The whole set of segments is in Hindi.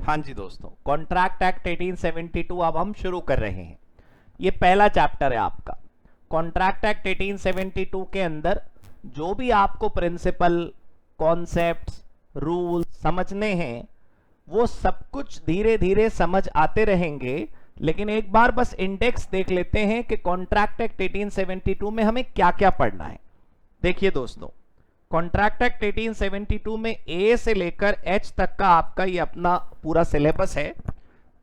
हाँ जी दोस्तों, कॉन्ट्रैक्ट एक्ट 1872 अब हम शुरू कर रहे हैं। ये पहला चैप्टर है आपका। कॉन्ट्रैक्ट एक्ट 1872 के अंदर जो भी आपको प्रिंसिपल, कॉन्सेप्ट्स, रूल्स समझने हैं वो सब कुछ धीरे धीरे समझ आते रहेंगे। लेकिन एक बार बस इंडेक्स देख लेते हैं कि कॉन्ट्रैक्ट एक्ट 1872 में हमें क्या क्या पढ़ना है। देखिए दोस्तों, कॉन्ट्रैक्ट एक्ट 1872 में ए से लेकर एच तक का आपका ये अपना पूरा सिलेबस है।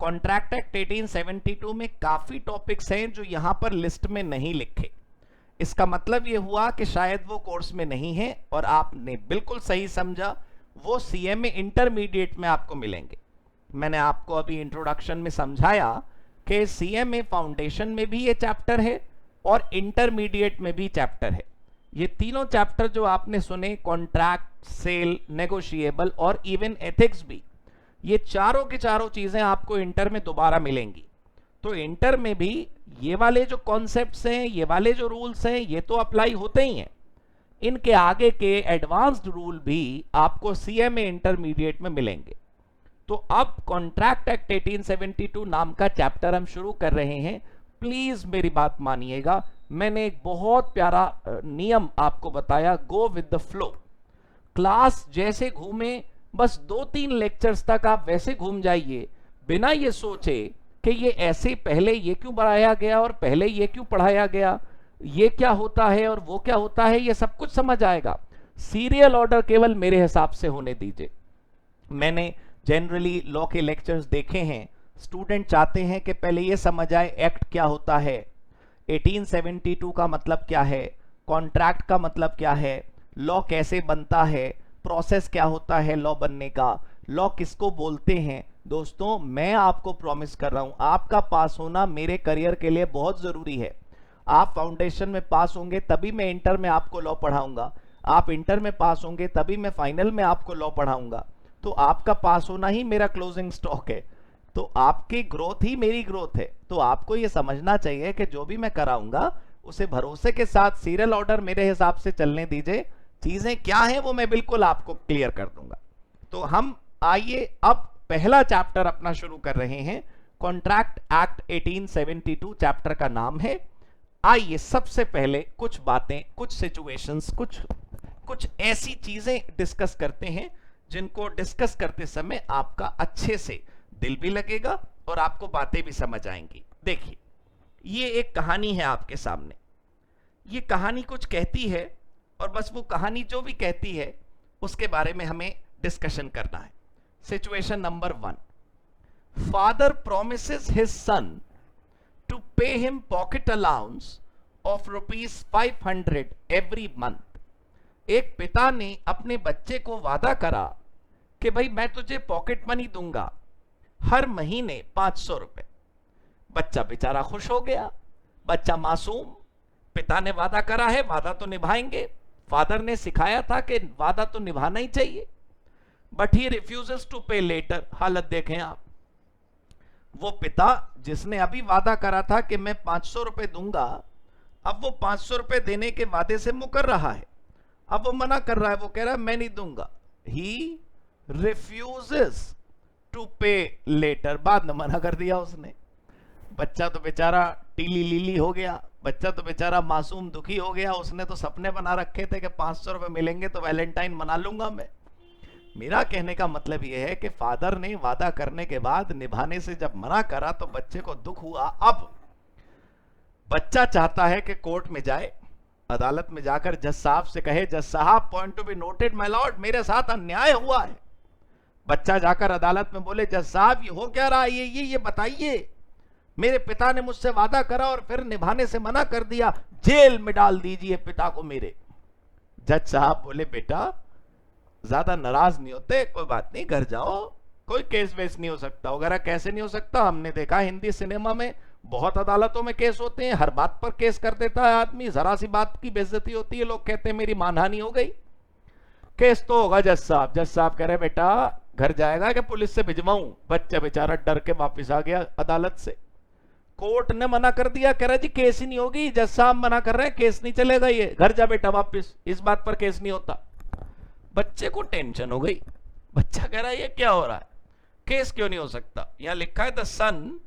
कॉन्ट्रैक्ट एक्ट 1872 में काफी टॉपिक्स हैं जो यहां पर लिस्ट में नहीं लिखे। इसका मतलब ये हुआ कि शायद वो कोर्स में नहीं है, और आपने बिल्कुल सही समझा, वो सीएमए इंटरमीडिएट में आपको मिलेंगे। मैंने आपको अभी इंट्रोडक्शन में समझाया कि सीएमए फाउंडेशन में भी ये चैप्टर है और इंटरमीडिएट में भी चैप्टर है। ये तीनों चैप्टर जो आपने सुने, कॉन्ट्रैक्ट, सेल, नेगोशिएबल और इवन एथिक्स भी, ये चारों की चारों चीजें आपको इंटर में दोबारा मिलेंगी। तो इंटर में भी ये वाले जो कॉन्सेप्ट्स हैं, ये वाले जो रूल्स हैं, ये तो अप्लाई होते ही हैं। इनके आगे के एडवांस्ड रूल भी आपको सीएमए इंटरमीडिएट में मिलेंगे। तो अब कॉन्ट्रैक्ट एक्ट 1872 नाम का चैप्टर हम शुरू कर रहे हैं। प्लीज मेरी बात मानिएगा, मैंने एक बहुत प्यारा नियम आपको बताया, go with the flow. Class जैसे घूमे, बस 2-3 लेक्चर्स तक आप वैसे घूम जाइए, बिना ये सोचे कि ये ऐसे पहले ये क्यों बढ़ाया गया और पहले ये क्यों पढ़ाया गया, ये क्या होता है और वो क्या होता है, ये सब कुछ समझ आएगा। सीरियल ऑर्डर केवल मेरे हिसाब से होने दीजिए। मैंने जनरली लॉ के लेक्चर्स देखे हैं, स्टूडेंट चाहते हैं कि पहले ये समझ आए एक्ट क्या होता है, 1872 का मतलब क्या है, कॉन्ट्रैक्ट का मतलब क्या है, लॉ कैसे बनता है, प्रोसेस क्या होता है लॉ बनने का, लॉ किसको बोलते हैं। दोस्तों, मैं आपको प्रॉमिस कर रहा हूं, आपका पास होना मेरे करियर के लिए बहुत जरूरी है। आप फाउंडेशन में पास होंगे तभी मैं इंटर में आपको लॉ पढ़ाऊंगा, आप इंटर में पास होंगे तभी मैं फाइनल में आपको लॉ पढ़ाऊंगा। तो आपका पास होना ही मेरा क्लोजिंग स्टॉक है, तो आपकी ग्रोथ ही मेरी ग्रोथ है। तो आपको यह समझना चाहिए कि जो भी मैं कराऊंगा उसे भरोसे के साथ सीरियल ऑर्डर मेरे हिसाब से चलने दीजिए। चीजें क्या हैं वो मैं बिल्कुल आपको क्लियर कर दूंगा। तो हम आइए अब पहला चैप्टर अपना शुरू कर रहे हैं। कॉन्ट्रैक्ट एक्ट 1872 चैप्टर का नाम है। आइए सबसे पहले कुछ बातें, कुछ सिचुएशंस, कुछ ऐसी चीजें डिस्कस करते हैं जिनको डिस्कस करते समय आपका अच्छे से दिल भी लगेगा और आपको बातें भी समझ आएंगी। देखिए, ये एक कहानी है आपके सामने। ये कहानी कुछ कहती है और बस वो कहानी जो भी कहती है उसके बारे में हमें डिस्कशन करना है। Situation number 1, father promises his son to pay him pocket allowance of ₹500 every month. एक पिता ने अपने बच्चे को वादा करा कि भाई मैं तुझे पॉकेट मनी दूंगा, हर महीने 500 रुपए। बच्चा बेचारा खुश हो गया, बच्चा मासूम, पिता ने वादा करा है, वादा तो निभाएंगे। फादर ने सिखाया था कि वादा तो निभाना ही चाहिए, बट ही रिफ्यूजेस टू पे लेटर। हालत देखें आप, वो पिता जिसने अभी वादा करा था कि मैं 500 रुपए दूंगा, अब वो 500 रुपए देने के वादे से मुकर रहा है। अब वो मना कर रहा है, वो कह रहा है मैं नहीं दूंगा। ही रिफ्यूजेस टू पे लेटर, बाद में मना कर दिया उसने। बच्चा तो बेचारा टीली लीली हो गया, बच्चा तो बेचारा मासूम दुखी हो गया। उसने तो सपने बना रखे थे कि 500 रुपए मिलेंगे तो वैलेंटाइन मना लूंगा मैं। मेरा कहने का मतलब यह है कि फादर ने वादा करने के बाद निभाने से जब मना करा तो बच्चे को दुख हुआ। अब बच्चा चाहता है कि कोर्ट में जाए, अदालत में जाकर जज साहब से कहे, जज साहब, point to be noted my Lord, मेरे साथ अन्याय हुआ है। बच्चा जाकर अदालत में बोले, जज साहब ये हो क्या रहा है, ये बताइए, मेरे पिता ने मुझसे वादा करा और फिर निभाने से मना कर दिया, जेल में डाल दीजिए पिता को मेरे। जज साहब बोले, बेटा ज्यादा नाराज नहीं होते, कोई बात नहीं, घर जाओ, कोई केस वेस नहीं हो सकता। वगैरह कैसे नहीं हो सकता, हमने देखा हिंदी सिनेमा में बहुत अदालतों में केस होते हैं, हर बात पर केस कर देता है आदमी, जरा सी बात की बेइज्जती होती है, लोग कहते हैं मेरी मानहानि हो गई। केस तो होगा जज साहब। जज साहब कह रहे, बेटा घर जाएगा कि पुलिस से भिजवाऊं। बच्चा बेचारा डर के वापिस आ गया अदालत से। कोर्ट ने मना कर दिया, कह रहा जी केस ही नहीं होगी, जज साहब मना कर रहे हैं, केस नहीं चलेगा, ये घर जा बेटा वापिस, इस बात पर केस नहीं होता। बच्चे को टेंशन हो गई, बच्चा कह रहा है ये क्या हो रहा है। केस क्यों नहीं हो सकता? यहां लिखा है the son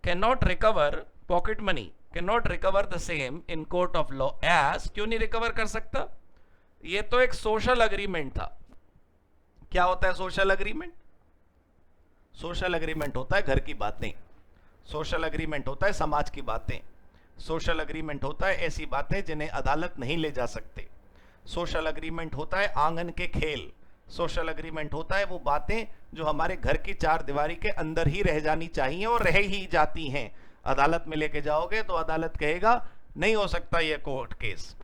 can not recover pocket money, can not recover the same in court of law as, क्यों नहीं रिकवर कर सकता? ये तो एक सोशल अग्रीमेंट था। क्या होता है सोशल अग्रीमेंट? सोशल अग्रीमेंट होता है घर की बातें, सोशल अग्रीमेंट होता है समाज की बातें, सोशल अग्रीमेंट होता है ऐसी बातें जिन्हें अदालत नहीं ले जा सकते, सोशल अग्रीमेंट होता है आंगन के खेल, सोशल अग्रीमेंट होता है वो बातें जो हमारे घर की चार दीवारी के अंदर ही रह जानी चाहिए और रह ही जाती हैं। अदालत में लेके जाओगे तो अदालत कहेगा नहीं हो सकता ये कोर्ट केस,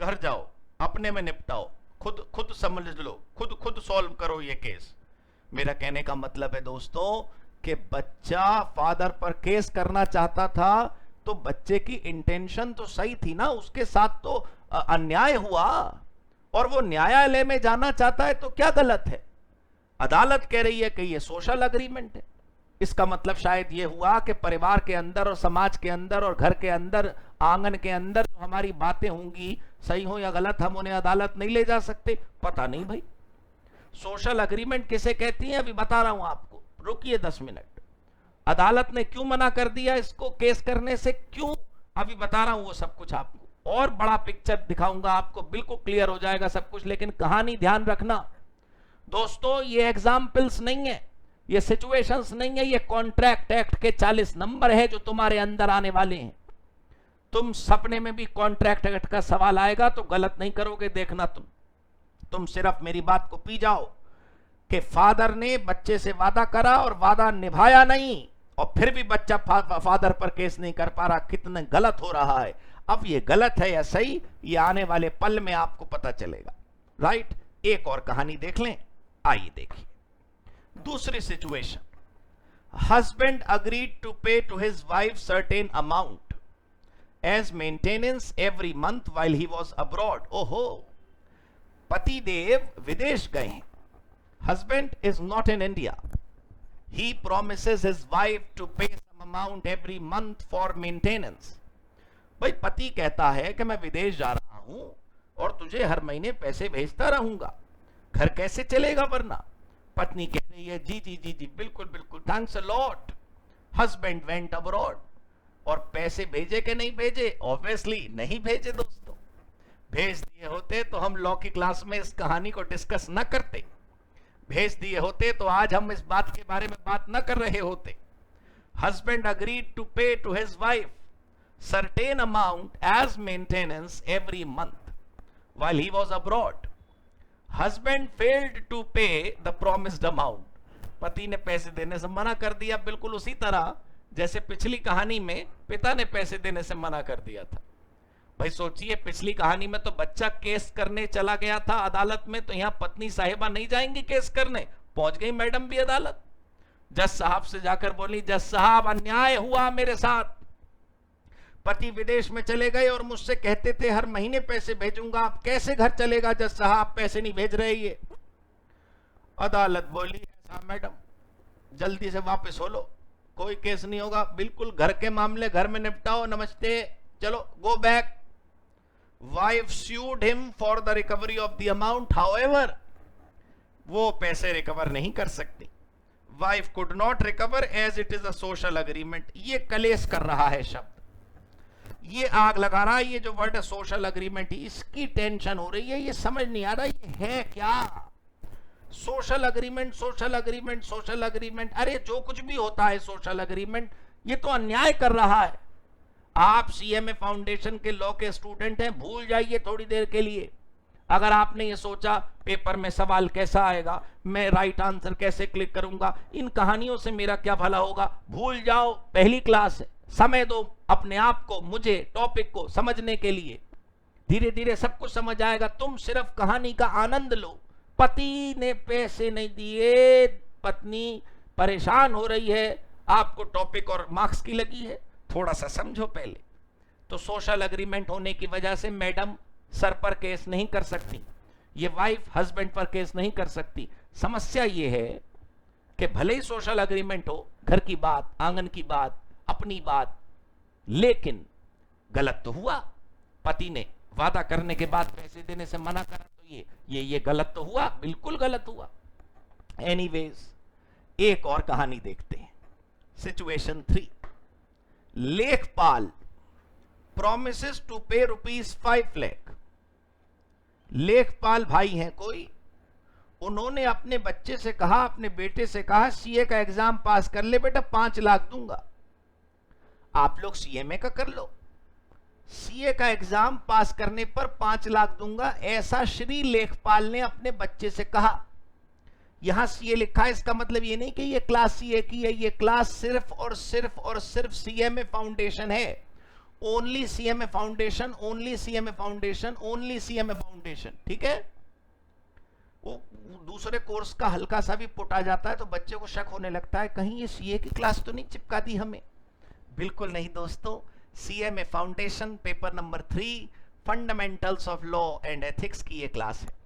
घर जाओ अपने में निपटाओ, खुद खुद समझ लो, खुद खुद सॉल्व करो ये केस। मेरा कहने का मतलब है दोस्तों कि बच्चा फादर पर केस करना चाहता था तो बच्चे की इंटेंशन तो सही थी ना, उसके साथ तो अन्याय हुआ और वो न्यायालय में जाना चाहता है तो क्या गलत है? अदालत कह रही है कि ये सोशल अग्रीमेंट है। इसका मतलब शायद ये हुआ कि परिवार के अंदर और समाज के अंदर और घर के अंदर आंगन के अंदर जो हमारी बातें होंगी सही हो या गलत, हम उन्हें अदालत नहीं ले जा सकते। पता नहीं भाई सोशल अग्रीमेंट किसे कहती है, अभी बता रहा हूं आपको, रुकिए 10 मिनट। अदालत ने क्यों मना कर दिया इसको केस करने से, क्यों, अभी बता रहा हूं वो सब कुछ आपको, और बड़ा पिक्चर दिखाऊंगा आपको, बिल्कुल क्लियर हो जाएगा सब कुछ। लेकिन कहानी ध्यान रखना दोस्तों, ये एग्जाम्पल्स नहीं है, ये सिचुएशंस नहीं है, ये कॉन्ट्रैक्ट एक्ट के 40 नंबर है जो तुम्हारे अंदर आने वाले हैं। तुम सपने में भी कॉन्ट्रैक्ट एक्ट का सवाल आएगा तो गलत नहीं करोगे, देखना तुम सिर्फ मेरी बात को पी जाओ कि फादर ने बच्चे से वादा करा और वादा निभाया नहीं और फिर भी बच्चा फादर पर केस नहीं कर पा रहा, कितना गलत हो रहा है। अब ये गलत है या सही, ये आने वाले पल में आपको पता चलेगा, राइट। एक और कहानी देख लें, आइए देखिए दूसरी situation. Husband agreed to pay to his wife certain amount as maintenance every month while he was abroad. ओहो, पति देव विदेश गए हैं, husband is not in India, he promises his wife to pay some amount every month for maintenance। भाई पति कहता है कि मैं विदेश जा रहा हूं और तुझे हर महीने पैसे भेजता रहूंगा, घर कैसे चलेगा वरना। पत्नी कह रही है जी जी जी जी बिल्कुल बिल्कुल, thanks a lot. Husband went abroad, और पैसे भेजे कि नहीं भेजे? ऑब्वियसली नहीं भेजे दोस्तों, भेज दिए होते तो हम लॉ की क्लास में इस कहानी को डिस्कस न करते, भेज दिए होते तो आज हम इस बात के बारे में बात न कर रहे होते। Husband agreed to pay to his wife certain amount as maintenance every month while he was abroad. Husband failed to pay the promised amount, पति ने पैसे देने से मना कर दिया, बिल्कुल उसी तरह जैसे पिछली कहानी में पिता ने पैसे देने से मना कर दिया था। भाई सोचिए, पिछली कहानी में तो बच्चा केस करने चला गया था अदालत में, तो यहां पत्नी साहिबा नहीं जाएंगी केस करने, पहुंच गई मैडम भी अदालत। जज साहब से जाकर बोली जज साहब अन्याय हुआ मेरे साथ, पति विदेश में चले गए और मुझसे कहते थे हर महीने पैसे भेजूंगा, अब कैसे घर चलेगा जज साहब, पैसे नहीं भेज रहे ये। अदालत बोली ऐसा मैडम जल्दी से वापस हो लो, कोई केस नहीं होगा, बिल्कुल घर के मामले घर में निपटाओ, नमस्ते, चलो go back. Wife sued him for the recovery of the amount, however, वो पैसे रिकवर नहीं कर सकती। Wife could not recover as it is a social agreement। ये कलेश कर रहा है शब्द, ये आग लगा रहा है, ये जो वर्ड है सोशल अग्रीमेंट, इसकी टेंशन हो रही है, ये समझ नहीं आ रहा ये है क्या। Social agreement social agreement social agreement, अरे जो कुछ भी होता है सोशल अग्रीमेंट, ये तो अन्याय कर रहा है। आप सीएमए फाउंडेशन के लॉ के स्टूडेंट हैं, भूल जाइए थोड़ी देर के लिए। अगर आपने ये सोचा पेपर में सवाल कैसा आएगा, मैं राइट आंसर कैसे क्लिक करूंगा, इन कहानियों से मेरा क्या भला होगा, भूल जाओ, पहली क्लास है, समय दो अपने आप को, मुझे, टॉपिक को समझने के लिए, धीरे धीरे सब कुछ समझ आएगा। तुम सिर्फ कहानी का आनंद लो। पति ने पैसे नहीं दिए, पत्नी परेशान हो रही है, आपको टॉपिक और मार्क्स की लगी है, थोड़ा सा समझो पहले। तो सोशल एग्रीमेंट होने की वजह से मैडम सर पर केस नहीं कर सकती, ये वाइफ हस्बैंड पर केस नहीं कर सकती। समस्या ये है कि भले ही सोशल एग्रीमेंट हो, घर की बात, आंगन की बात, अपनी बात, लेकिन गलत तो हुआ। पति ने वादा करने के बाद पैसे देने से मना करा, तो ये गलत तो हुआ, बिल्कुल गलत हुआ। एनीवेज एक और कहानी देखते हैं। सिचुएशन 3, लेखपाल प्रोमिसेस टू पे ₹5 लाख। लेखपाल भाई हैं कोई, उन्होंने अपने बच्चे से कहा, अपने बेटे से कहा, सीए का एग्जाम पास कर ले बेटा, 5 लाख दूंगा, आप लोग सीएमए का कर लो, सीए का एग्जाम पास करने पर 5 लाख दूंगा, ऐसा श्री लेखपाल ने अपने बच्चे से कहा। यहां सीए लिखा है, इसका मतलब ये नहीं कि ये क्लास सीए की है, ये क्लास सिर्फ और सिर्फ सीएमए फाउंडेशन है। Only CMA foundation, only CMA foundation, only CMA foundation, ठीक है। वो दूसरे कोर्स का हल्का सा भी पुट आ जाता है तो बच्चे को शक होने लगता है कहीं ये सीए की क्लास तो नहीं चिपका दी हमें। बिल्कुल नहीं दोस्तों, CMA foundation paper number 3 fundamentals of law and ethics की ये क्लास है।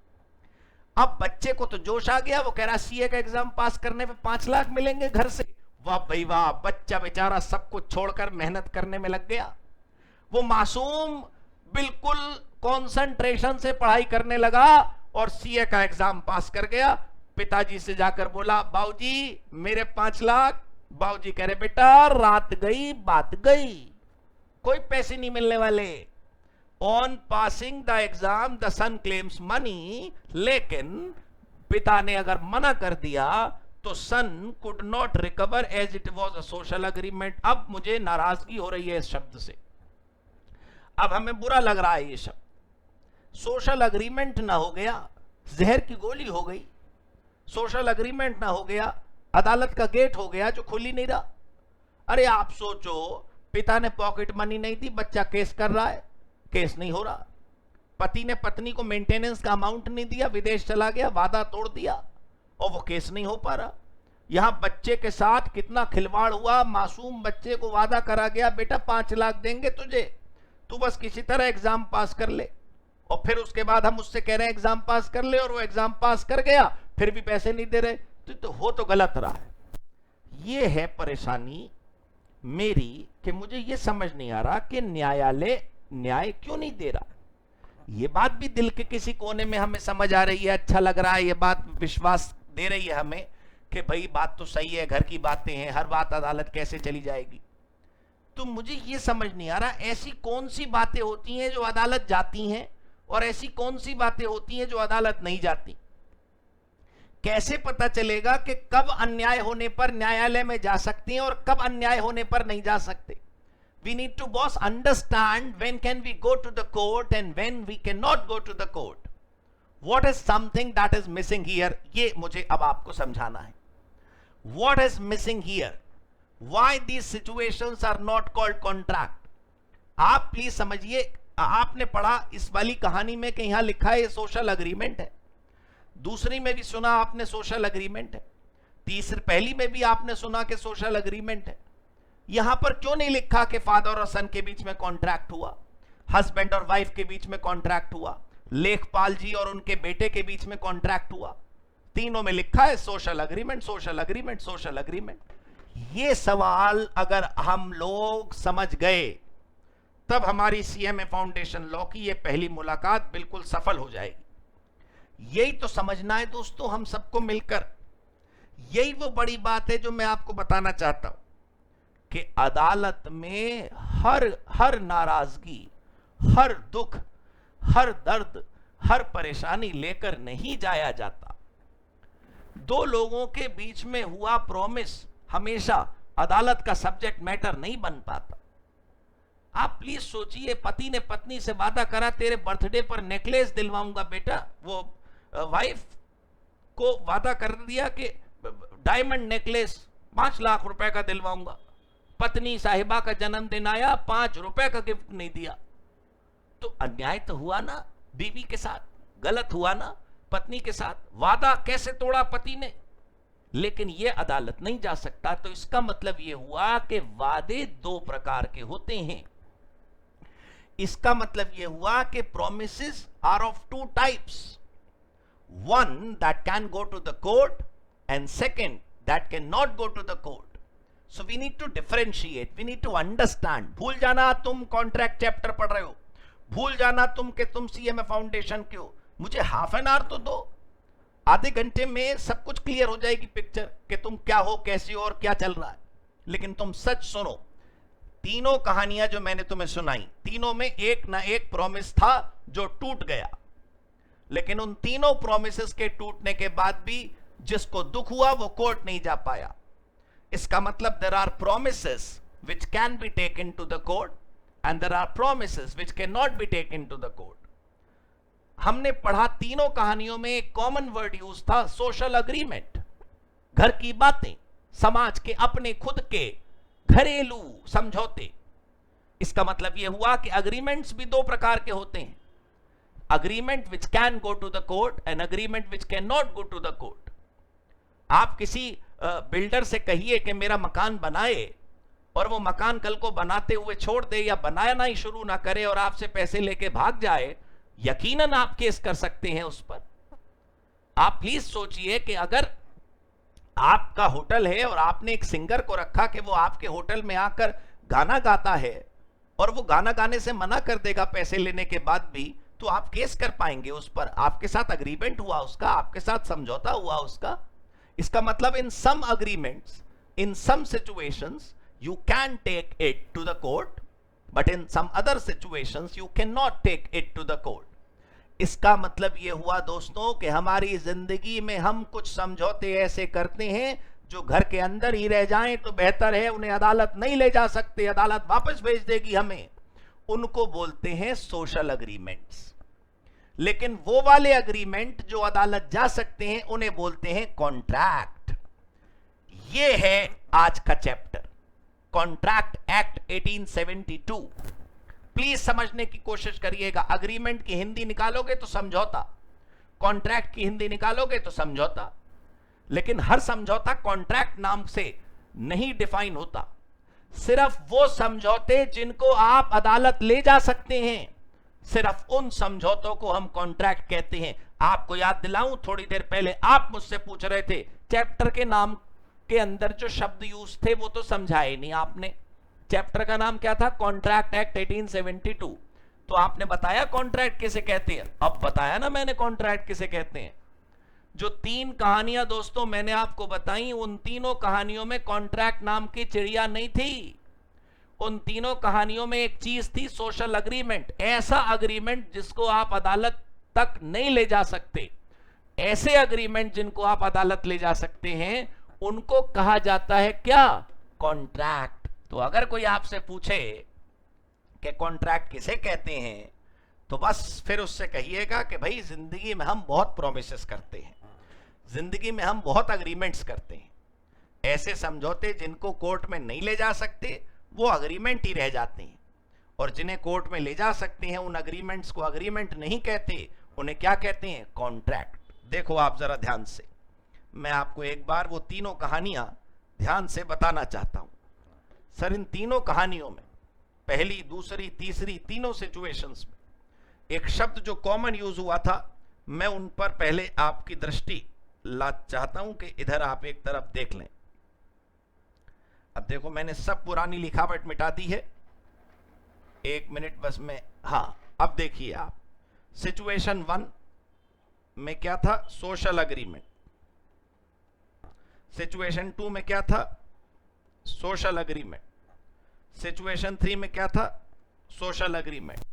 अब बच्चे को तो जोश आ गया, वो कह रहा सीए का एग्जाम पास करने पे 5 लाख मिलेंगे घर से। वाह भाई वाह, बच्चा बेचारा सब कुछ छोड़कर मेहनत करने में लग गया। वो मासूम बिल्कुल कंसंट्रेशन से पढ़ाई करने लगा और सीए का एग्जाम पास कर गया। पिताजी से जाकर बोला, बाबूजी मेरे 5 लाख। बाबूजी कह रहे, बेटा रात गई बात गई, कोई पैसे नहीं मिलने वाले। On passing the exam the son claims money, लेकिन पिता ने अगर मना कर दिया तो son could not recover as it was a social agreement. अब मुझे नाराजगी हो रही है इस शब्द से, अब हमें बुरा लग रहा है ये शब्द। सोशल अग्रीमेंट ना हो गया, जहर की गोली हो गई। सोशल अग्रीमेंट ना हो गया, अदालत का गेट हो गया जो खुल ही नहीं रहा। अरे आप सोचो, पिता ने पॉकेट मनी नहीं दी, बच्चा केस कर रहा है, केस नहीं हो रहा। पति ने पत्नी को मेंटेनेंस का अमाउंट नहीं दिया, विदेश चला गया, वादा तोड़ दिया और वो केस नहीं हो पा रहा। यहां बच्चे के साथ कितना खिलवाड़ हुआ। मासूम बच्चे को वादा करा गया, बेटा 5 लाख देंगे तुझे, तू बस किसी तरह एग्जाम पास कर ले। और फिर उसके बाद हम उससे कह रहे हैं एग्जाम पास कर ले, और वो एग्जाम पास कर गया, फिर भी पैसे नहीं दे रहे। तो हो तो गलत रहा है। ये है परेशानी मेरी कि मुझे ये समझ नहीं आ रहा कि न्यायालय न्याय क्यों नहीं दे रहा। ये बात भी दिल के किसी कोने में हमें समझ आ रही है, अच्छा लग रहा है, ये बात विश्वास दे रही है हमें कि भाई बात तो सही है, घर की बातें हैं, हर बात अदालत कैसे चली जाएगी। तो मुझे ये समझ नहीं आ रहा ऐसी कौन सी बातें होती हैं जो अदालत जाती हैं और ऐसी कौन सी बातें होती हैं जो अदालत नहीं जाती। कैसे पता चलेगा कि कब अन्याय होने पर न्यायालय में जा सकते हैं और कब अन्याय होने पर नहीं जा सकते। We need to boss understand when can we go to the court and when we cannot go to the court. What is something that is missing here? ये मुझे अब आपको समझाना है। What is missing here? Why these situations are not called contract? आप प्लीज समझिए, आपने पढ़ा इस वाली कहानी में कि यहां लिखा है ये सोशल अग्रीमेंट है, दूसरी में भी सुना आपने सोशल अग्रीमेंट है, तीसरी पहली में भी आपने सुना कि सोशल अग्रीमेंट है। यहां पर क्यों नहीं लिखा कि फादर और सन के बीच में कॉन्ट्रैक्ट हुआ, हस्बैंड और वाइफ के बीच में कॉन्ट्रैक्ट हुआ, लेखपाल जी और उनके बेटे के बीच में कॉन्ट्रैक्ट हुआ? तीनों में लिखा है social agreement, social agreement, social agreement. ये सवाल अगर हम लोग समझ गए तब हमारी सीएमए फाउंडेशन लॉ की ये पहली मुलाकात बिल्कुल सफल हो जाएगी। यही तो समझना है दोस्तों हम सबको मिलकर। यही वो बड़ी बात है जो मैं आपको बताना चाहता हूं कि अदालत में हर नाराजगी, हर दुख, हर दर्द, हर परेशानी लेकर नहीं जाया जाता। दो लोगों के बीच में हुआ प्रॉमिस हमेशा अदालत का सब्जेक्ट मैटर नहीं बन पाता। आप प्लीज सोचिए, पति ने पत्नी से वादा करा तेरे बर्थडे पर नेकलेस दिलवाऊंगा बेटा, वो वाइफ को वादा कर दिया कि डायमंड नेकलेस 5 लाख रुपए का दिलवाऊंगा। पत्नी साहिबा का जन्मदिन आया, 5 रुपए का गिफ्ट नहीं दिया। तो अन्याय तो हुआ ना बीवी के साथ, गलत हुआ ना पत्नी के साथ। वादा कैसे तोड़ा पति ने, लेकिन यह अदालत नहीं जा सकता। तो इसका मतलब यह हुआ कि वादे 2 प्रकार के होते हैं। इसका मतलब यह हुआ कि promises are of 2 types. One that can go to the court and second that cannot go to the court. So we need to differentiate, we need to understand. भूल जाना तुम कॉन्ट्रैक्ट चैप्टर पढ़ रहे हो, भूल जाना तुम कि तुम सीएमए फाउंडेशन के हो। मुझे हाफ एन आवर तो दो, आधे घंटे में सब कुछ क्लियर हो जाएगी पिक्चर कि तुम क्या हो, कैसे हो और क्या चल रहा है। लेकिन तुम सच सुनो, तीनों कहानियां जो मैंने तुम्हें सुनाई, तीनों में एक ना एक प्रॉमिस था जो टूट गया। लेकिन उन तीनों प्रॉमिसेस के टूटने के बाद भी जिसको दुख हुआ वो कोर्ट नहीं जा पाया। इसका मतलब there are promises which can be taken to the court and there are promises which cannot be taken to the court. हमने पढ़ा तीनों कहानियों में एक कॉमन वर्ड यूज था, सोशल अग्रीमेंट। घर की बातें, समाज के अपने खुद के घरेलू समझौते। इसका मतलब यह हुआ कि अग्रीमेंट्स भी दो प्रकार के होते हैं, agreement which can go to the court and agreement which can not go to the court. आप किसी बिल्डर से कहिए कि मेरा मकान बनाए और वो मकान कल को बनाते हुए छोड़ दे या बनाना ही शुरू ना करे और आपसे पैसे लेके भाग जाए, यकीनन आप केस कर सकते हैं उस पर। आप प्लीज सोचिए कि अगर आपका होटल है और आपने एक सिंगर को रखा कि वो आपके होटल में आकर गाना गाता है और वो गाना गाने से मना कर देगा पैसे लेने के बाद भी, तो आप केस कर पाएंगे उस पर। आपके साथ अग्रीमेंट हुआ उसका, आपके साथ समझौता हुआ उसका। इसका मतलब in some agreements, in some situations you can take it to the court, but in some other situations you cannot take it to the court. इसका मतलब यह हुआ दोस्तों कि हमारी जिंदगी में हम कुछ समझौते ऐसे करते हैं जो घर के अंदर ही रह जाएं तो बेहतर है, उन्हें अदालत नहीं ले जा सकते, अदालत वापस भेज देगी हमें। उनको बोलते हैं सोशल अग्रीमेंट्स। लेकिन वो वाले अग्रीमेंट जो अदालत जा सकते हैं उन्हें बोलते हैं कॉन्ट्रैक्ट। ये है आज का चैप्टर, कॉन्ट्रैक्ट एक्ट 1872। प्लीज समझने की कोशिश करिएगा। अग्रीमेंट की हिंदी निकालोगे तो समझौता, कॉन्ट्रैक्ट की हिंदी निकालोगे तो समझौता। लेकिन हर समझौता कॉन्ट्रैक्ट नाम से नहीं डिफाइन होता। सिर्फ वो समझौते जिनको आप अदालत ले जा सकते हैं, सिर्फ उन समझौतों को हम कॉन्ट्रैक्ट कहते हैं। आपको याद दिलाऊं, थोड़ी देर पहले आप मुझसे पूछ रहे थे चैप्टर के नाम के अंदर जो शब्द यूज थे वो तो समझाए नहीं आपने। चैप्टर का नाम क्या था? Contract act 1872। तो आपने बताया कॉन्ट्रैक्ट किसे कहते हैं? अब बताया ना मैंने कॉन्ट्रैक्ट किसे कहते हैं। जो तीन कहानियां दोस्तों मैंने आपको बताई, उन तीनों कहानियों में कॉन्ट्रैक्ट नाम की चिड़िया नहीं थी। उन तीनों कहानियों में एक चीज थी, सोशल अग्रीमेंट। ऐसा अग्रीमेंट जिसको आप अदालत तक नहीं ले जा सकते। ऐसे अग्रीमेंट जिनको आप अदालत ले जा सकते हैं उनको कहा जाता है क्या? कॉन्ट्रैक्ट। तो अगर कोई आपसे पूछे कि कॉन्ट्रैक्ट किसे कहते हैं, तो बस फिर उससे कहिएगा कि भाई जिंदगी में हम बहुत प्रोमिसेस करते हैं, जिंदगी में हम बहुत अग्रीमेंट्स करते हैं। ऐसे समझौते जिनको कोर्ट में नहीं ले जा सकते वो अग्रीमेंट ही रह जाते हैं, और जिन्हें कोर्ट में ले जा सकते हैं उन अग्रीमेंट्स को अग्रीमेंट नहीं कहते, उन्हें क्या कहते हैं? कॉन्ट्रैक्ट। देखो आप जरा ध्यान से, मैं आपको एक बार वो तीनों कहानियां ध्यान से बताना चाहता हूं। सर इन तीनों कहानियों में, पहली, दूसरी, तीसरी, तीनों सिचुएशंस में एक शब्द जो कॉमन यूज हुआ था, मैं उन पर पहले आपकी दृष्टि ला चाहता हूं कि इधर आप एक तरफ देख लें। अब देखो मैंने सब पुरानी लिखावट मिटा दी है, एक मिनट बस मैं, हाँ अब देखिए आप, सिचुएशन 1 में क्या था? Social agreement. सिचुएशन 2 में क्या था? Social agreement. सिचुएशन 3 में क्या था? Social agreement.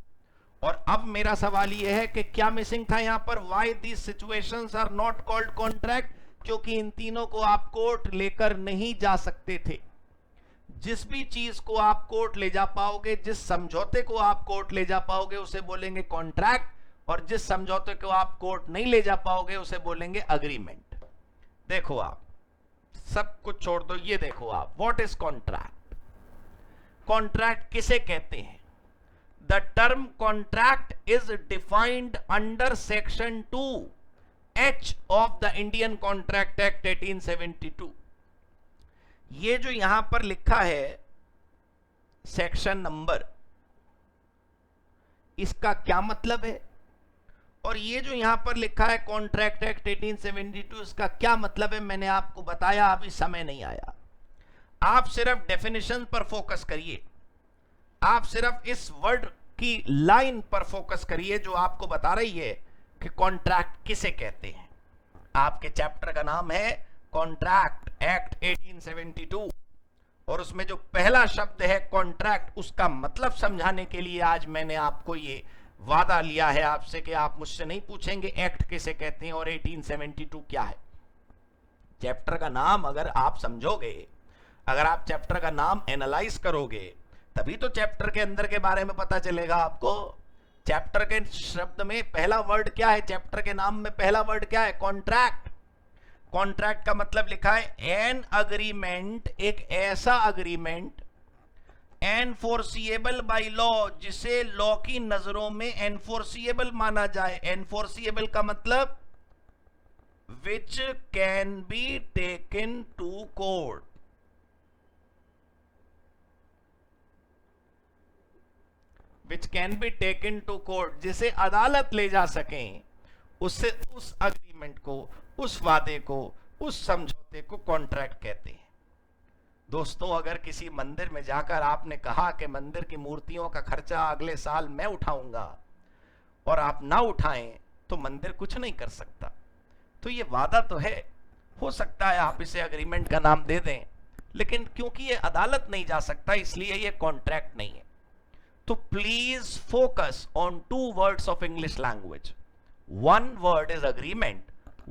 और अब मेरा सवाल यह है कि क्या मिसिंग था यहां पर? Why these situations are not called contract? क्योंकि इन तीनों को आप कोर्ट लेकर नहीं जा सकते थे। जिस भी चीज को आप कोर्ट ले जा पाओगे, जिस समझौते को आप कोर्ट ले जा पाओगे उसे बोलेंगे कॉन्ट्रैक्ट, और जिस समझौते को आप कोर्ट नहीं ले जा पाओगे उसे बोलेंगे अग्रीमेंट। देखो आप सब कुछ छोड़ दो, ये देखो आप, व्हाट इज कॉन्ट्रैक्ट? कॉन्ट्रैक्ट किसे कहते हैं? The term contract is defined under section 2H of the Indian contract act 1872। ये जो यहां पर लिखा है सेक्शन नंबर, इसका क्या मतलब है? और ये जो यहां पर लिखा है कॉन्ट्रैक्ट एक्ट 1872, इसका क्या मतलब है? मैंने आपको बताया, अभी समय नहीं आया। आप सिर्फ डेफिनेशन पर फोकस करिए, आप सिर्फ इस वर्ड की लाइन पर फोकस करिए जो आपको बता रही है कि कॉन्ट्रैक्ट किसे कहते हैं। आपके चैप्टर का नाम है कॉन्ट्रैक्ट एक्ट 1872 और उसमें जो पहला शब्द है कॉन्ट्रैक्ट, उसका मतलब समझाने के लिए आज मैंने आपको ये वादा लिया है आपसे कि आप मुझसे नहीं पूछेंगे एक्ट किसे कहते हैं और 1872 क्या है। चैप्टर का नाम अगर आप समझोगे, अगर आप चैप्टर का नाम एनालाइज करोगे, तभी तो चैप्टर के अंदर के बारे में पता चलेगा आपको। चैप्टर के शब्द में पहला वर्ड क्या है, चैप्टर के नाम में पहला वर्ड क्या है, कॉन्ट्रैक्ट। कॉन्ट्रैक्ट का मतलब लिखा है एन अग्रीमेंट, एक ऐसा अग्रीमेंट एनफोर्सिएबल बाय लॉ, जिसे लॉ की नजरों में एनफोर्सिएबल माना जाए। एनफोर्सिएबल का मतलब which can be taken to court. Which can be taken to court, जिसे अदालत ले जा सकें, उससे उस अग्रीमेंट को, उस वादे को, उस समझौते को कॉन्ट्रैक्ट कहते हैं। दोस्तों, अगर किसी मंदिर में जाकर आपने कहा कि मंदिर की मूर्तियों का खर्चा अगले साल मैं उठाऊंगा और आप ना उठाएं तो मंदिर कुछ नहीं कर सकता। तो ये वादा तो है, हो सकता है आप इसे अग्रीमेंट का नाम दे दें, लेकिन क्योंकि ये अदालत नहीं जा सकता इसलिए ये कॉन्ट्रैक्ट नहीं है। तो please focus on 2 words of English language. 1 word is agreement,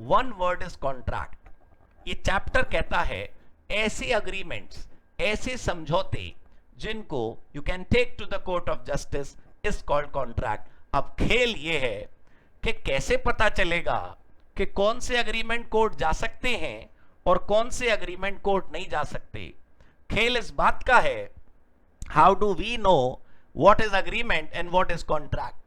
1 word is contract. ये चैप्टर कहता है ऐसे अग्रीमेंट्स, ऐसे समझौते जिनको you can take to the court of justice is called contract. अब खेल ये है कि कैसे पता चलेगा कि कौन से अग्रीमेंट कोर्ट जा सकते हैं और कौन से अग्रीमेंट कोर्ट नहीं जा सकते। खेल इस बात का है, how do we know what is agreement and what is contract.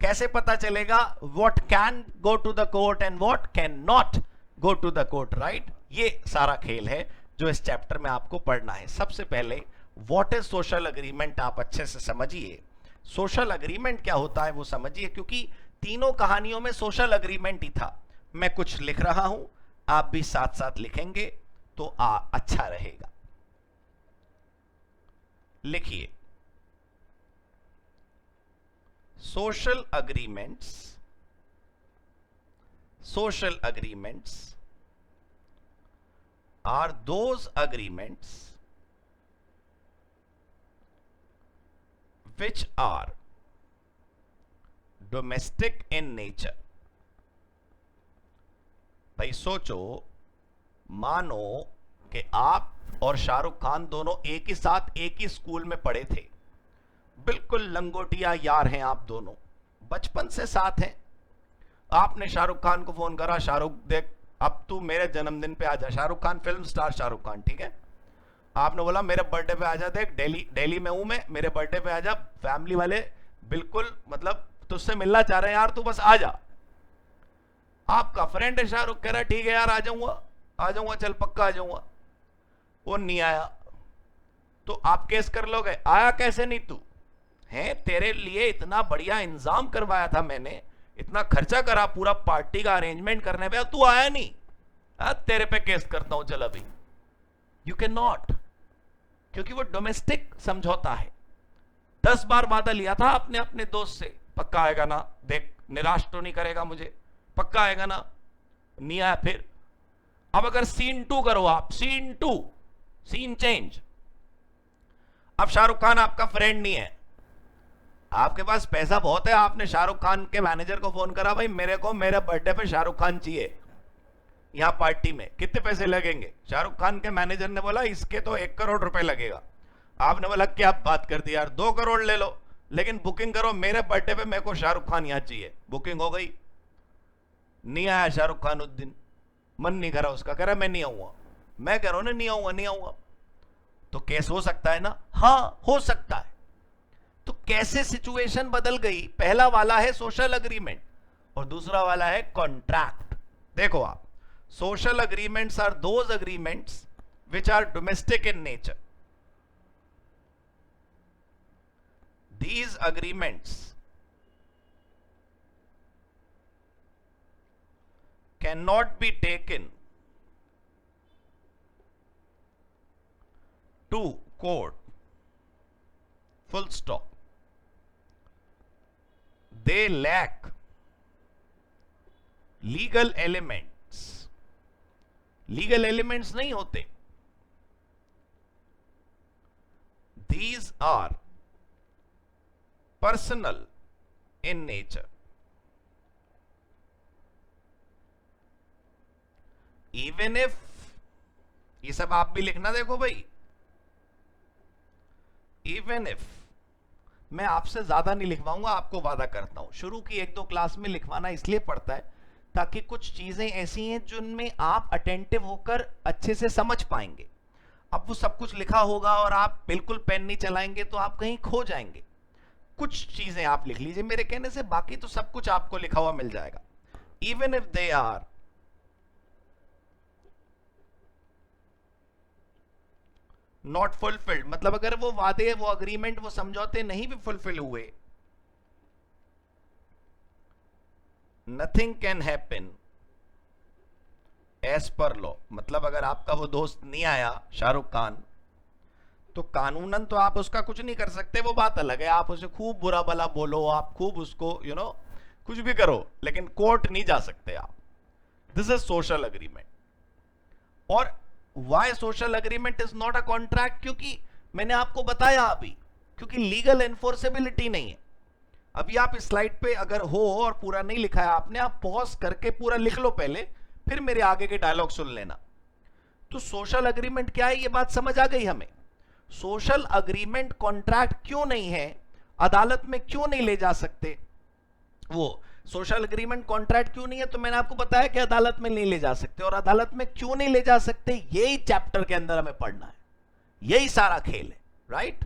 कैसे पता चलेगा what can go to the court and what can not go to the court, right. ये सारा खेल है जो इस चैप्टर में आपको पढ़ना है। सबसे पहले व्हाट इज सोशल अग्रीमेंट आप अच्छे से समझिए। सोशल अग्रीमेंट क्या होता है वो समझिए, क्योंकि तीनों कहानियों में सोशल अग्रीमेंट ही था। मैं कुछ लिख रहा हूं, आप भी साथ साथ लिखेंगे तो अच्छा रहेगा। लिखिए, social agreements are those agreements which are domestic in nature। भाई सोचो, मानो कि आप और शाहरुख खान दोनों एक ही साथ एक ही स्कूल में पढ़े थे, बिल्कुल लंगोटिया यार हैं आप दोनों, बचपन से साथ हैं। आपने शाहरुख खान को फोन करा, शाहरुख देख अब तू मेरे जन्मदिन पे आजा। शाहरुख खान फिल्म स्टार शाहरुख खान, ठीक है। आपने बोला मेरे बर्थडे पे आजा, देख दिल्ली में हूं मैं, मेरे बर्थडे पे आजा, फैमिली वाले बिल्कुल मतलब तुझसे मिलना चाह रहे हैं यार, तू बस आजा। आपका फ्रेंड है शाहरुख, कह रहा ठीक है यार आ जाऊंगा चल पक्का आ जाऊंगा। वो नहीं आया तो आप केस कर लोगे। आया कैसे नहीं तू है, तेरे लिए इतना बढ़िया इंतजाम करवाया था मैंने, इतना खर्चा करा पूरा पार्टी का अरेंजमेंट करने पे, तू आया नहीं। तेरे पे केस करता हूं चल अभी। यू कैन नॉट, क्योंकि वो डोमेस्टिक समझौता है। 10 बार वादा लिया था आपने अपने दोस्त से, पक्का आएगा ना, देख निराश तो नहीं करेगा मुझे, पक्का आएगा ना, नहीं आया फिर। अब अगर सीन 2 करो आप, सीन 2, सीन चेंज। अब शाहरुख खान आपका फ्रेंड नहीं है, आपके पास पैसा बहुत है, आपने शाहरुख खान के मैनेजर को फोन करा, भाई मेरे को मेरे बर्थडे पे शाहरुख खान चाहिए यहां पार्टी में, कितने पैसे लगेंगे। शाहरुख खान के मैनेजर ने बोला इसके तो 1 करोड़ रुपए लगेगा। आपने बोला क्या बात कर दी यार, 2 करोड़ ले लो, लेकिन बुकिंग करो, मेरे बर्थडे पे मेरे को शाहरुख खान यहां चाहिए। बुकिंग हो गई, नहीं आया शाहरुख खान उस दिन, मन नहीं करा उसका, कह रहा मैं नहीं आऊंगा। मैं कह रहा हूं ना नहीं आऊंगा, तो केस हो सकता है ना। हाँ हो सकता है। तो कैसे सिचुएशन बदल गई, पहला वाला है सोशल अग्रीमेंट और दूसरा वाला है कॉन्ट्रैक्ट। देखो आप, social agreements are those agreements which are domestic in nature. These agreements cannot be taken to court, full stop. They lack legal elements legal elements नहीं होते. These are personal in nature. Even if, ये सब आप भी लिखना देखो भाई. Even if, मैं आपसे ज्यादा नहीं लिखवाऊंगा, आपको वादा करता हूं. शुरू की 1-2 क्लास में लिखवाना इसलिए पड़ता है ताकि कुछ चीजें ऐसी हैं जिनमें आप अटेंटिव होकर अच्छे से समझ पाएंगे. अब वो सब कुछ लिखा होगा और आप बिल्कुल पेन नहीं चलाएंगे तो आप कहीं खो जाएंगे. कुछ चीजें आप लिख लीजिए मेरे कहने से, बाकी तो सब कुछ आपको लिखा हुआ मिल जाएगा. Even if they are not fulfilled, मतलब अगर वो वादे, वो अग्रीमेंट, वो समझौते नहीं भी फुलफिल हुए, nothing can happen as per law. मतलब अगर आपका वो दोस्त नहीं आया शाहरुख खान, तो कानूनन तो आप उसका कुछ नहीं कर सकते, वो बात अलग है. आप उसे खूब बुरा भला बोलो, आप खूब उसको कुछ भी करो, लेकिन कोर्ट नहीं जा सकते आप. This is social agreement. और why social agreement is not a contract? क्योंकि मैंने आपको बताया अभी, क्योंकि लीगल एनफोर्सेबिलिटी नहीं है. अभी आप इस स्लाइड पे अगर हो और पूरा नहीं लिखा है आपने, आप पॉज करके पूरा लिख लो पहले, फिर मेरे आगे के डायलॉग सुन लेना. तो सोशल अग्रीमेंट क्या है, ये बात समझ आ गई हमें. सोशल अग्रीमेंट कॉन्ट्रैक्ट क्यों नहीं है, अदालत में क्यों नहीं ले जा सकते, वो सोशल अग्रीमेंट कॉन्ट्रैक्ट क्यों नहीं है, तो मैंने आपको बताया कि अदालत में नहीं ले जा सकते. और अदालत में क्यों नहीं ले जा सकते, यही चैप्टर के अंदर हमें पढ़ना है. यही सारा खेल है, right.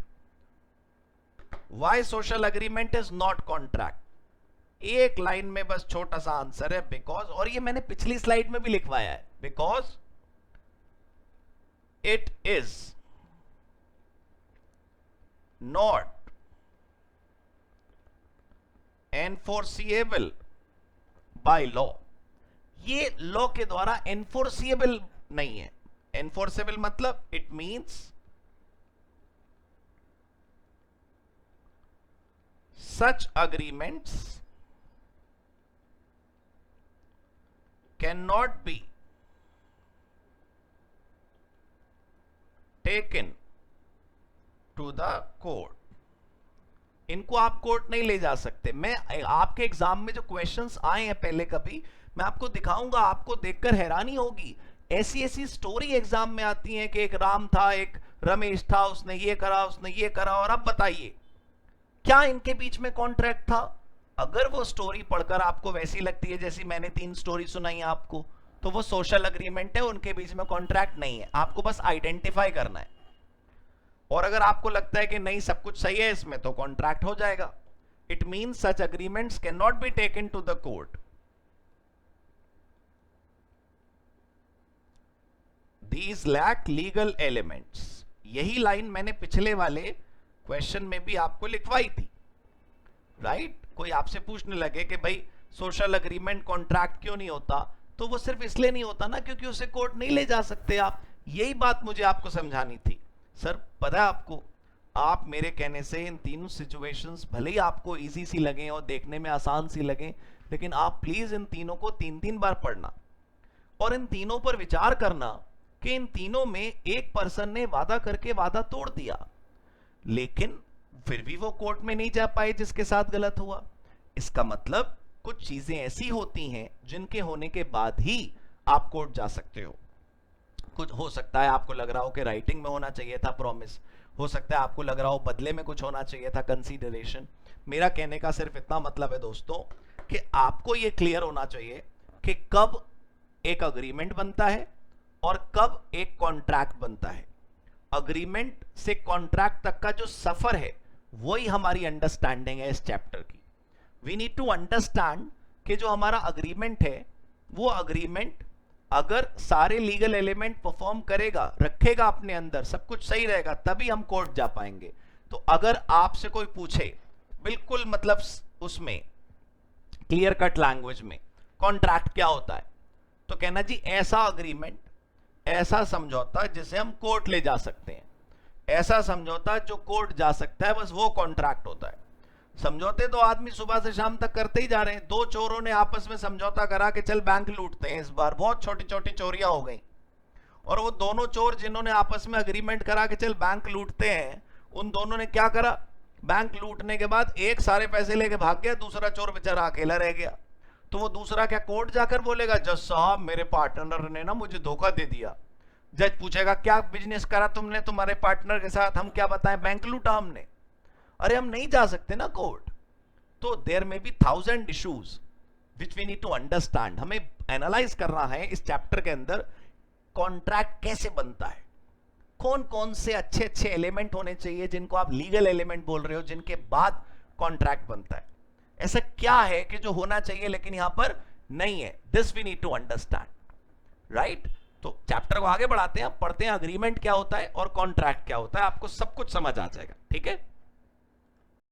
Why social agreement is not contract. एक लाइन में बस छोटा सा आंसर है, बिकॉज, और ये मैंने पिछली स्लाइड में भी लिखवाया है, because it is not enforceable by law. ये लॉ के द्वारा एनफोर्सिएबल नहीं है. एनफोर्सेबल मतलब it means such agreements cannot be taken to the court. इनको आप कोर्ट नहीं ले जा सकते. मैं आपके एग्जाम में जो क्वेश्चंस आए हैं पहले कभी, मैं आपको दिखाऊंगा, आपको देखकर हैरानी होगी. ऐसी ऐसी स्टोरी एग्जाम में आती है कि एक राम था, एक रमेश था, उसने ये करा, उसने ये करा, और अब बताइए क्या इनके बीच में कॉन्ट्रैक्ट था. अगर वो स्टोरी पढ़कर आपको वैसी लगती है जैसी मैंने 3 स्टोरी सुनाई आपको, तो वो सोशल अग्रीमेंट है, उनके बीच में कॉन्ट्रैक्ट नहीं है. आपको बस आइडेंटिफाई करना है. और अगर आपको लगता है कि नहीं सब कुछ सही है इसमें, तो कॉन्ट्रैक्ट हो जाएगा. It means such agreements can not be taken to the court. These lack legal elements. यही लाइन मैंने पिछले वाले क्वेश्चन में भी आपको लिखवाई थी, राइट. कोई आपसे पूछने लगे कि भाई सोशल अग्रीमेंट कॉन्ट्रैक्ट क्यों नहीं होता, तो वो सिर्फ इसलिए नहीं होता ना क्योंकि उसे कोर्ट नहीं ले जा सकते आप. यही बात मुझे आपको समझानी थी. सर पता है आपको, आप मेरे कहने से इन तीनों सिचुएशंस भले ही आपको इजी सी लगे और देखने में आसान सी लगे, लेकिन आप प्लीज इन तीनों को 3-3 बार पढ़ना और इन तीनों पर विचार करना कि इन तीनों में एक पर्सन ने वादा करके वादा तोड़ दिया, लेकिन फिर भी वो कोर्ट में नहीं जा पाए जिसके साथ गलत हुआ. इसका मतलब कुछ चीजें ऐसी होती हैं जिनके होने के बाद ही आप कोर्ट जा सकते हो. कुछ हो सकता है आपको लग रहा हो कि राइटिंग में होना चाहिए था प्रॉमिस, हो सकता है आपको लग रहा हो बदले में कुछ होना चाहिए था कंसीडरेशन. मेरा कहने का सिर्फ इतना मतलब है दोस्तों कि आपको यह क्लियर होना चाहिए कि कब एक अग्रीमेंट बनता है और कब एक कॉन्ट्रैक्ट बनता है. अग्रीमेंट से कॉन्ट्रैक्ट तक का जो सफर है वही हमारी अंडरस्टैंडिंग है इस चैप्टर की. वी नीड टू अंडरस्टैंड कि जो हमारा अग्रीमेंट है, वो अग्रीमेंट अगर सारे लीगल एलिमेंट परफॉर्म करेगा, रखेगा अपने अंदर, सब कुछ सही रहेगा, तभी हम कोर्ट जा पाएंगे. तो अगर आपसे कोई पूछे बिल्कुल मतलब उसमें क्लियर कट लैंग्वेज में कॉन्ट्रैक्ट क्या होता है, तो कहना जी ऐसा अग्रीमेंट, ऐसा समझौता जिसे हम कोर्ट ले जा सकते हैं, ऐसा समझौता जो कोर्ट जा सकता है, बस वो कॉन्ट्रैक्ट होता है. समझौते तो आदमी सुबह से शाम तक करते ही जा रहे हैं. 2 चोरों ने आपस में समझौता करा कि चल बैंक लूटते हैं, इस बार बहुत छोटी छोटी चोरियां हो गई, और वो दोनों चोर जिन्होंने आपस में अग्रीमेंट करा के चल बैंक लूटते हैं, उन दोनों ने क्या करा, बैंक लूटने के बाद एक सारे पैसे लेके भाग गया, दूसरा चोर बेचारा अकेला रह गया। तो वो दूसरा क्या कोर्ट जाकर बोलेगा, जज साहब मेरे पार्टनर ने ना मुझे धोखा दे दिया। जज पूछेगा क्या बिजनेस करा तुमने तुम्हारे पार्टनर के साथ, हम क्या बताएं, बैंक लूटा हमने। अरे हम नहीं जा सकते ना कोर्ट। तो there may be 1000 issues which we need to understand. हमें एनालाइज करना है इस चैप्टर के अंदर कॉन्ट्रैक्ट कैसे बनता है, कौन कौन से अच्छे अच्छे एलिमेंट होने चाहिए जिनको आप लीगल एलिमेंट बोल रहे हो, जिनके बाद कॉन्ट्रैक्ट बनता है। ऐसा क्या है कि जो होना चाहिए लेकिन यहां पर नहीं है, this we need to understand, right. तो चैप्टर को आगे बढ़ाते हैं, पढ़ते हैं अग्रीमेंट क्या होता है और कॉन्ट्रैक्ट क्या होता है, आपको सब कुछ समझ आ जाएगा, ठीक है।